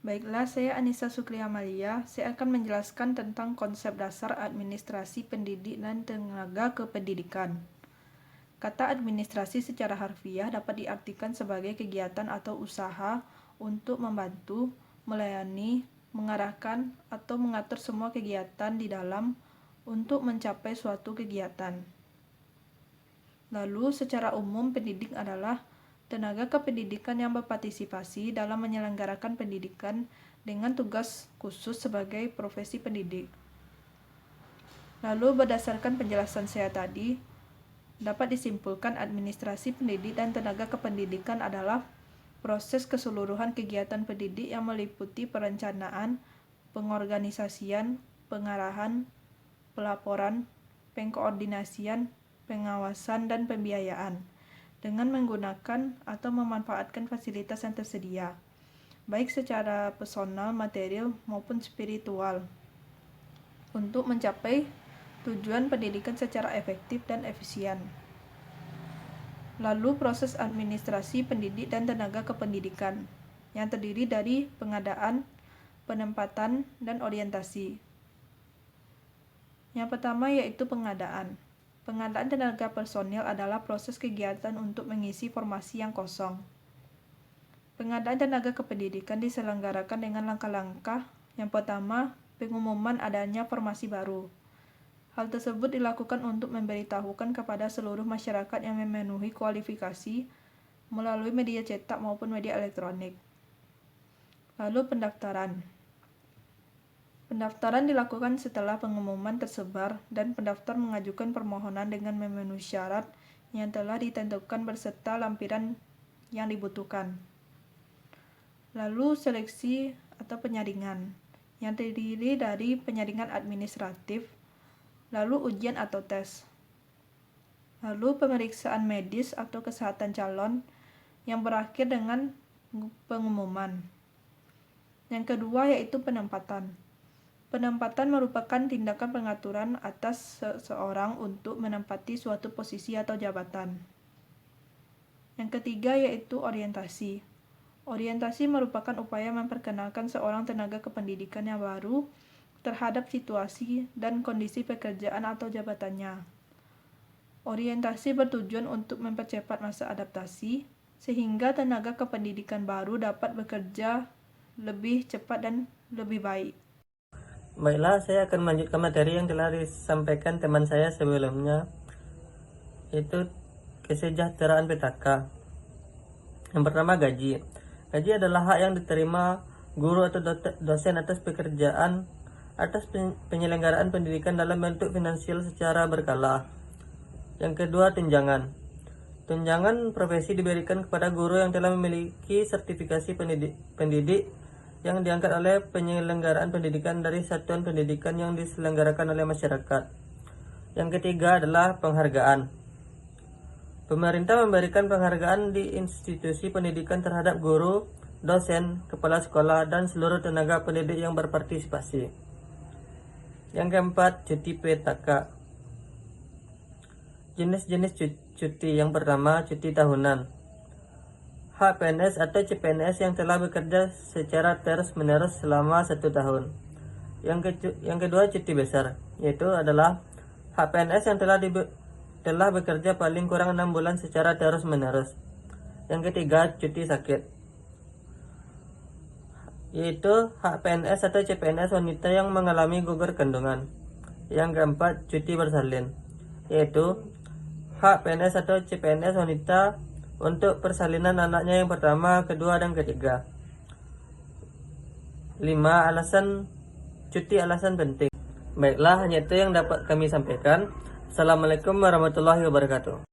Baiklah, saya Anissa Sukri Amalia. Saya akan menjelaskan tentang konsep dasar administrasi pendidik dan tenaga kependidikan. Kata administrasi secara harfiah dapat diartikan sebagai kegiatan atau usaha untuk membantu, melayani, mengarahkan, atau mengatur semua kegiatan di dalam untuk mencapai suatu kegiatan. Lalu, secara umum, pendidik adalah tenaga kependidikan yang berpartisipasi dalam menyelenggarakan pendidikan dengan tugas khusus sebagai profesi pendidik. Lalu, berdasarkan penjelasan saya tadi, dapat disimpulkan administrasi pendidik dan tenaga kependidikan adalah proses keseluruhan kegiatan pendidik yang meliputi perencanaan, pengorganisasian, pengarahan, pelaporan, pengkoordinasian, pengawasan, dan pembiayaan dengan menggunakan atau memanfaatkan fasilitas yang tersedia, baik secara personal, material, maupun spiritual, untuk mencapai tujuan pendidikan secara efektif dan efisien. Lalu proses administrasi pendidik dan tenaga kependidikan yang terdiri dari pengadaan, penempatan, dan orientasi. Yang pertama yaitu pengadaan. Pengadaan tenaga personil adalah proses kegiatan untuk mengisi formasi yang kosong. Pengadaan tenaga kependidikan diselenggarakan dengan langkah-langkah. Yang pertama, pengumuman adanya formasi baru. Hal tersebut dilakukan untuk memberitahukan kepada seluruh masyarakat yang memenuhi kualifikasi melalui media cetak maupun media elektronik. Lalu pendaftaran. Pendaftaran dilakukan setelah pengumuman tersebar dan pendaftar mengajukan permohonan dengan memenuhi syarat yang telah ditentukan beserta lampiran yang dibutuhkan. Lalu seleksi atau penyaringan yang terdiri dari penyaringan administratif, lalu ujian atau tes, lalu pemeriksaan medis atau kesehatan calon yang berakhir dengan pengumuman. Yang kedua yaitu penempatan. Penempatan merupakan tindakan pengaturan atas seseorang untuk menempati suatu posisi atau jabatan. Yang ketiga yaitu orientasi. Orientasi merupakan upaya memperkenalkan seorang tenaga kependidikan yang baru terhadap situasi dan kondisi pekerjaan atau jabatannya. Orientasi bertujuan untuk mempercepat masa adaptasi sehingga tenaga kependidikan baru dapat bekerja lebih cepat dan lebih baik. Baiklah, saya akan melanjutkan materi yang telah disampaikan teman saya sebelumnya, yaitu kesejahteraan PTK. Yang pertama, gaji. Gaji adalah hak yang diterima guru atau dosen atas pekerjaan atas penyelenggaraan pendidikan dalam bentuk finansial secara berkala. Yang kedua, tunjangan. Tunjangan profesi diberikan kepada guru yang telah memiliki sertifikasi pendidik yang diangkat oleh penyelenggaraan pendidikan dari satuan pendidikan yang diselenggarakan oleh masyarakat. Yang ketiga adalah penghargaan. Pemerintah memberikan penghargaan di institusi pendidikan terhadap guru, dosen, kepala sekolah, dan seluruh tenaga pendidik yang berpartisipasi. Yang keempat, cuti PTK. Jenis-jenis cuti. Yang pertama, cuti tahunan. Hak PNS atau CPNS yang telah bekerja secara terus-menerus selama 1 tahun. Yang kedua, cuti besar, yaitu adalah hak PNS yang telah bekerja paling kurang 6 bulan secara terus-menerus. Yang ketiga, cuti sakit, yaitu hak PNS atau CPNS wanita yang mengalami gugur kandungan. Yang keempat, cuti bersalin, yaitu hak PNS atau CPNS wanita untuk persalinan anaknya yang pertama, kedua, dan ketiga. 5. Cuti alasan penting. Baiklah, hanya itu yang dapat kami sampaikan. Assalamualaikum warahmatullahi wabarakatuh.